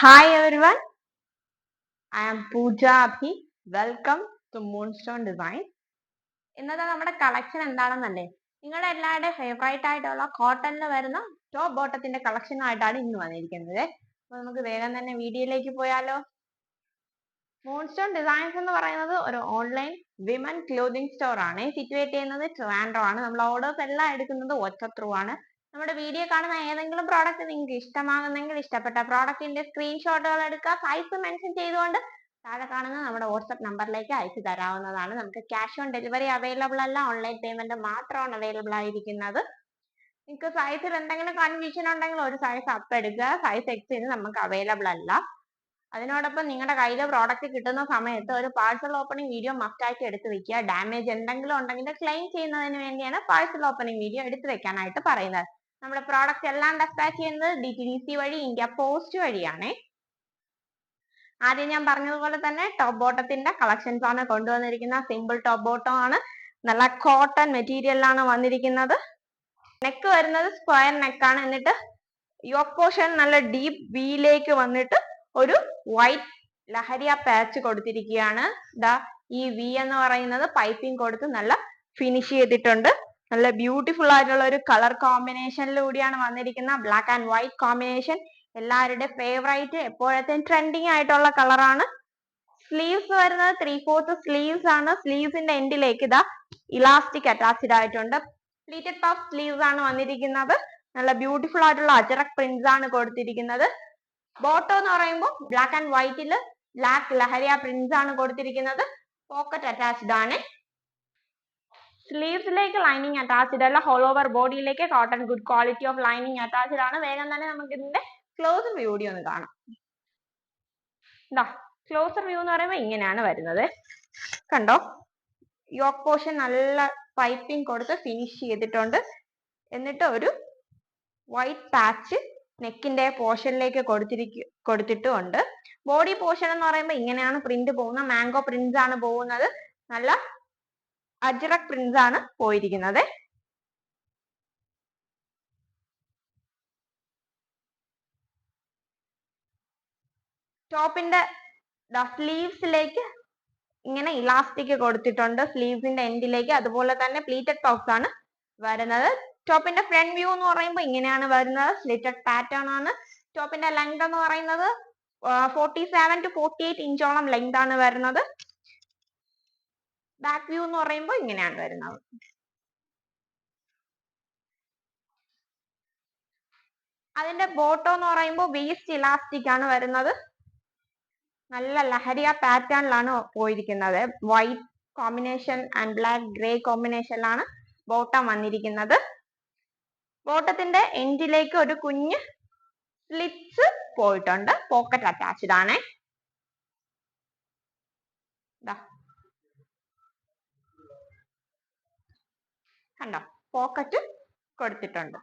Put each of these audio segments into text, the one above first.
Hi everyone, I am Pooja Abhi. Welcome to Moonstone Design. ഇന്നത്തെ നമ്മുടെ collection എന്താണെന്നല്ലേ, നിങ്ങളുടെ എല്ലാവരുടെയും ഫേവറേറ്റ് ആയിട്ടുള്ള കോട്ടണിൽ വരുന്ന ടോപ്പ് ബോട്ടത്തിന്റെ കളക്ഷൻ ആയിട്ടാണ് ഇന്ന് വന്നിരിക്കുന്നത്. അപ്പൊ നമുക്ക് വേഗം തന്നെ വീഡിയോയിലേക്ക് പോയാലോ. മൂൺസ്റ്റോൺ ഡിസൈൻസ് എന്ന് പറയുന്നത് ഒരു ഓൺലൈൻ വിമൻ ക്ലോതിങ് സ്റ്റോർ ആണ്. സിറ്റുവേറ്റ് ചെയ്യുന്നത് ട്രിവാൻഡ്രം ആണ്. നമ്മൾ ഓർഡേഴ്സ് എല്ലാം എടുക്കുന്നത് വാട്സ്ആപ്പ് ത്രൂ ആണ്. നമ്മുടെ വീഡിയോ കാണുന്ന ഏതെങ്കിലും പ്രോഡക്റ്റ് നിങ്ങൾക്ക് ഇഷ്ടമാകുന്നെങ്കിൽ ഇഷ്ടപ്പെട്ട പ്രോഡക്റ്റിന്റെ സ്ക്രീൻഷോട്ടുകൾ എടുക്കുക, സൈസ് മെൻഷൻ ചെയ്തുകൊണ്ട് താഴെ കാണുന്ന നമ്മുടെ വാട്സ്ആപ്പ് നമ്പറിലേക്ക് അയച്ചു തരാവുന്നതാണ്. നമുക്ക് ക്യാഷ് ഓൺ ഡെലിവറി അവൈലബിൾ അല്ല, ഓൺലൈൻ പേയ്മെന്റ് മാത്രമാണ് അവൈലബിൾ ആയിരിക്കുന്നത്. നിങ്ങൾക്ക് സൈസിൽ എന്തെങ്കിലും കൺഫ്യൂഷൻ ഉണ്ടെങ്കിൽ ഒരു സൈസ് അപ്പ് എടുക്കുക, സൈസ് എക്സ് നമുക്ക് അവൈലബിൾ അല്ല. അതിനോടൊപ്പം നിങ്ങളുടെ കയ്യിൽ പ്രോഡക്റ്റ് കിട്ടുന്ന സമയത്ത് ഒരു പാഴ്സൽ ഓപ്പണിംഗ് വീഡിയോ മസ്റ്റ് ആയിട്ട് എടുത്തു വെക്കുക. ഡാമേജ് എന്തെങ്കിലും ഉണ്ടെങ്കിൽ ക്ലെയിം ചെയ്യുന്നതിന് വേണ്ടിയാണ് പാഴ്സൽ ഓപ്പണിംഗ് വീഡിയോ എടുത്തു വെക്കാനായിട്ട് പറയുന്നത്. നമ്മുടെ പ്രോഡക്റ്റ് എല്ലാം ഡെസ്പാച്ച് ചെയ്യുന്നത് DTDC വഴി, ഇന്ത്യ പോസ്റ്റ് വഴിയാണ്. ആദ്യം ഞാൻ പറഞ്ഞതുപോലെ തന്നെ ടോപ്പ് ബോട്ടത്തിന്റെ കളക്ഷൻസ് ആണ് കൊണ്ടുവന്നിരിക്കുന്നത്. സിമ്പിൾ ടോപ്പ് ബോട്ടം ആണ്, നല്ല കോട്ടൺ മെറ്റീരിയലാണ് വന്നിരിക്കുന്നത്. നെക്ക് വരുന്നത് സ്ക്വയർ നെക്കാണ്. എന്നിട്ട് യോക്ക് പോർഷൻ നല്ല ഡീപ്പ് വിയിലേക്ക് വന്നിട്ട് ഒരു വൈറ്റ് ലഹരിയ പാച്ച് കൊടുത്തിരിക്കുകയാണ്. ദാ ഈ വി എന്ന് പറയുന്നത് പൈപ്പിംഗ് കൊടുത്ത് നല്ല ഫിനിഷ് ചെയ്തിട്ടുണ്ട്. നല്ല ബ്യൂട്ടിഫുൾ ആയിട്ടുള്ള ഒരു കളർ കോമ്പിനേഷനിലൂടെയാണ് വന്നിരിക്കുന്നത്. ബ്ലാക്ക് ആൻഡ് വൈറ്റ് കോമ്പിനേഷൻ എല്ലാവരുടെ ഫേവറേറ്റ്, എപ്പോഴത്തെ ട്രെൻഡിങ് ആയിട്ടുള്ള കളറാണ്. സ്ലീവ്സ് വരുന്നത് 3/4 സ്ലീവ്സ് ആണ്. സ്ലീവ്സിന്റെ എൻഡിലേക്ക് ഇതാ ഇലാസ്റ്റിക് അറ്റാച്ച്ഡ് ആയിട്ടുണ്ട്. പ്ലീറ്റഡ് പഫ് സ്ലീവ്സ് ആണ് വന്നിരിക്കുന്നത്. നല്ല ബ്യൂട്ടിഫുൾ ആയിട്ടുള്ള അജറക് പ്രിന്റ്സ് ആണ് കൊടുത്തിരിക്കുന്നത്. ബോട്ടം എന്ന് പറയുമ്പോൾ ബ്ലാക്ക് ആൻഡ് വൈറ്റിൽ ബ്ലാക്ക് ലഹരിയ പ്രിന്റ്സ് ആണ് കൊടുത്തിരിക്കുന്നത്. പോക്കറ്റ് അറ്റാച്ച്ഡ് ആണ്. സ്ലീവ്സിലേക്ക് ലൈനിങ് അറ്റാച്ച്ഡ് അല്ല, ഓൾ ഓവർ ബോഡിയിലേക്ക് cotton good quality of lining attached ആണ്. വേഗം തന്നെ നമുക്ക് ഇതിന്റെ ക്ലോസർ വ്യൂ കൂടി ഒന്ന് കാണാം. എന്താ ക്ലോസർ വ്യൂ എന്ന് പറയുമ്പോൾ ഇങ്ങനെയാണ് വരുന്നത്. കണ്ടോ, യോക്ക് പോർഷൻ നല്ല പൈപ്പിംഗ് കൊടുത്ത് ഫിനിഷ് ചെയ്തിട്ടുണ്ട്. എന്നിട്ട് ഒരു വൈറ്റ് പാച്ച് നെക്കിന്റെ പോർഷനിലേക്ക് കൊടുത്തിട്ടുണ്ട്. ബോഡി പോർഷൻ എന്ന് പറയുമ്പോൾ ഇങ്ങനെയാണ് പ്രിന്റ് പോകുന്നത്. മാംഗോ പ്രിന്റ്സ് ആണ് പോകുന്നത്. നല്ല അജ്രക് പ്രിന്റ്സ് ആണ് പോയിരിക്കുന്നത്. ടോപ്പിന്റെ സ്ലീവ്സിലേക്ക് ഇങ്ങനെ ഇലാസ്റ്റിക് കൊടുത്തിട്ടുണ്ട്, സ്ലീവ്സിന്റെ എൻഡിലേക്ക്. അതുപോലെ തന്നെ പ്ലീറ്റഡ് പഫ്സ് ആണ് വരുന്നത്. ടോപ്പിന്റെ ഫ്രണ്ട് വ്യൂ എന്ന് പറയുമ്പോൾ ഇങ്ങനെയാണ് വരുന്നത്. സ്ലിറ്റഡ് പാറ്റേൺ ആണ്. ടോപ്പിന്റെ ലെങ്ത് എന്ന് പറയുന്നത് 47 to 48 ഇഞ്ചോളം ലെങ്ത് ആണ് വരുന്നത്. ബാക്ക് വ്യൂ എന്ന് പറയുമ്പോൾ ഇങ്ങനെയാണ് വരുന്നത്. അതിന്റെ ബോട്ടം എന്ന് പറയുമ്പോൾ വേസ്റ്റ് ഇലാസ്റ്റിക് ആണ് വരുന്നത്. നല്ല ലഹരിയ പാറ്റേണിലാണ് പോയിരിക്കുന്നത്. White combination and black grey കോമ്പിനേഷനിലാണ് ബോട്ടം വന്നിരിക്കുന്നത്. ബോട്ടത്തിന്റെ എൻഡിലേക്ക് ഒരു കുഞ്ഞ് സ്ലിറ്റ്സ് പോയിട്ടുണ്ട്. പോക്കറ്റ് അറ്റാച്ച്ഡ് ആണ്. കണ്ടോ, പോക്കറ്റ് കൊടുത്തിട്ടുണ്ട്.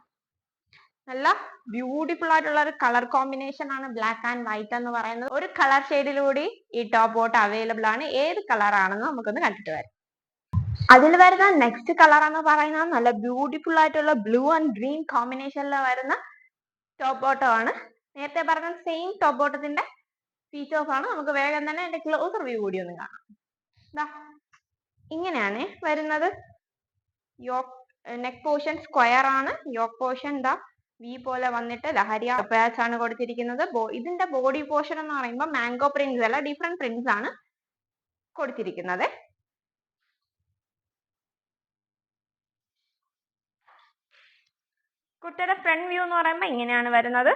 നല്ല ബ്യൂട്ടിഫുൾ ആയിട്ടുള്ള ഒരു കളർ കോമ്പിനേഷൻ ആണ് ബ്ലാക്ക് ആൻഡ് വൈറ്റ് എന്ന് പറയുന്നത്. ഒരു കളർ ഷെയ്ഡിലൂടെ ഈ ടോപ്പ് ബോട്ട് അവൈലബിൾ ആണ്. ഏത് കളർ ആണെന്ന് നമുക്കൊന്ന് കണ്ടിട്ട് വരാം. അതിൽ വരുന്ന നെക്സ്റ്റ് കളർ എന്ന് പറയുന്നത് നല്ല ബ്യൂട്ടിഫുൾ ആയിട്ടുള്ള ബ്ലൂ ആൻഡ് ഗ്രീൻ കോമ്പിനേഷനിൽ വരുന്ന ടോപ്പ് ബോട്ടം ആണ്. നേരത്തെ പറഞ്ഞ സെയിം ടോപ്പ് ബോട്ടത്തിന്റെ ഫീച്ചേഴ്സ് ആണ്. നമുക്ക് വേഗം തന്നെ അതിന്റെ ക്ലോസർ വ്യൂ കൂടി ഒന്ന് കാണാം. ഇങ്ങനെയാണ് വരുന്നത്. യോക്ക് നെക്ക് പോർഷൻ സ്ക്വയർ ആണ്. യോക്ക് പോർഷൻ വി പോലെ വന്നിട്ട് ലഹരിയ പാച്ച് ആണ് കൊടുത്തിരിക്കുന്നത്. ഇതിന്റെ ബോഡി പോർഷൻ എന്ന് പറയുമ്പോൾ മാംഗോ പ്രിന്റ്സ് അല്ല, ഡിഫറെന്റ് പ്രിന്റ്സ് ആണ് കൊടുത്തിരിക്കുന്നത്. കുർത്തയുടെ ഫ്രണ്ട് വ്യൂ എന്ന് പറയുമ്പോൾ ഇങ്ങനെയാണ് വരുന്നത്.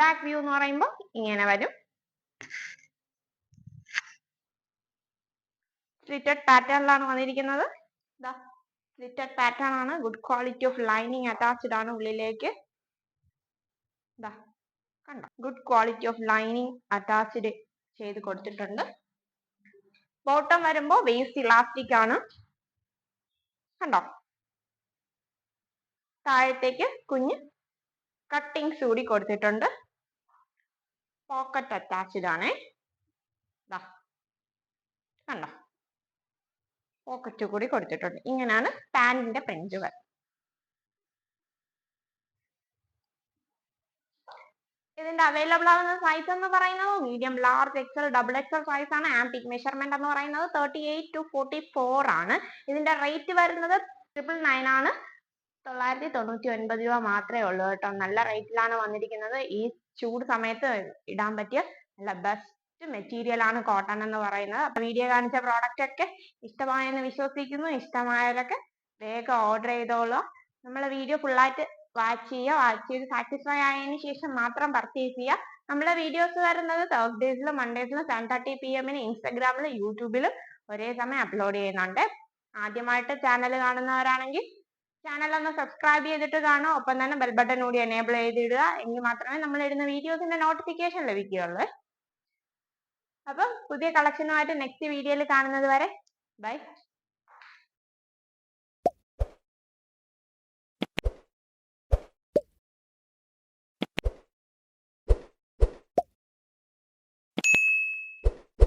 ബാക്ക് വ്യൂ എന്ന് പറയുമ്പോൾ ഇങ്ങനെ വരും. സ്ലിറ്റഡ് പാറ്റേണിലാണ് വന്നിരിക്കുന്നത്. സ്ലിറ്റഡ് പാറ്റേൺ ആണ്. Good quality of lining attached ആണ് ഉള്ളിലേക്ക്. കണ്ടോ, good quality of lining attached ചെയ്ത് കൊടുത്തിട്ടുണ്ട്. ബോട്ടം വരുമ്പോൾ വേസ്റ്റ് ഇലാസ്റ്റിക് ആണ്. കണ്ടോ, താഴത്തേക്ക് കുഞ്ഞ് കട്ടിങ്സ് കൂടി കൊടുത്തിട്ടുണ്ട്. പോക്കറ്റ് അറ്റാച്ച്ഡ് ആണ്. കണ്ടോ, പോക്കറ്റ് കൂടി കൊടുത്തിട്ടുണ്ട്. ഇങ്ങനെയാണ് പാന്റിന്റെ പ്രിന്റ് വരുന്നത്. ഇതിന്റെ അവൈലബിൾ ആവുന്ന സൈസ് എന്ന് പറയുന്നത് medium, large, XL, double XL size ആണ്. ആൻഡ് പിക് മെഷർമെന്റ് എന്ന് പറയുന്നത് 38 to 44 ആണ്. ഇതിന്റെ റേറ്റ് വരുന്നത് 999 ആണ്. 999 രൂപ മാത്രമേ ഉള്ളൂ കേട്ടോ. നല്ല റേറ്റിലാണ് വന്നിരിക്കുന്നത്. ഈ ചൂട് സമയത്ത് ഇടാൻ പറ്റിയ നല്ല ബെസ്റ്റ് മെറ്റീരിയൽ ആണ് കോട്ടൺ എന്ന് പറയുന്നത്. അപ്പൊ വീഡിയോ കാണിച്ച പ്രോഡക്റ്റ് ഒക്കെ ഇഷ്ടമായെന്ന് വിശ്വസിക്കുന്നു. ഇഷ്ടമായവരൊക്കെ വേഗം ഓർഡർ ചെയ്തോളൂ. നമ്മളെ വീഡിയോ ഫുള്ളായിട്ട് വാച്ച് ചെയ്യുക. വാച്ച് ചെയ്ത് സാറ്റിസ്ഫൈ ആയതിനു ശേഷം മാത്രം പർച്ചേസ് ചെയ്യുക. നമ്മളെ വീഡിയോസ് വരുന്നത് തേഴ്സ്ഡേസിലും മൺഡേസിലും 7:30 PM ഇൻസ്റ്റാഗ്രാമിലും യൂട്യൂബിലും ഒരേ സമയം അപ്ലോഡ് ചെയ്യുന്നുണ്ട്. ആദ്യമായിട്ട് ചാനൽ കാണുന്നവരാണെങ്കിൽ ചാനൽ ഒന്ന് സബ്സ്ക്രൈബ് ചെയ്തിട്ട് കാണുക. ഒപ്പം തന്നെ ബെൽ ബട്ടൺ കൂടി എനേബിൾ ചെയ്തിടുക. എങ്കിൽ മാത്രമേ നമ്മൾ ഇടുന്ന വീഡിയോസിന്റെ നോട്ടിഫിക്കേഷൻ ലഭിക്കുകയുള്ളൂ. അപ്പം പുതിയ കളക്ഷനുമായിട്ട് നെക്സ്റ്റ് വീഡിയോയിൽ കാണുന്നത് വരെ ബൈ.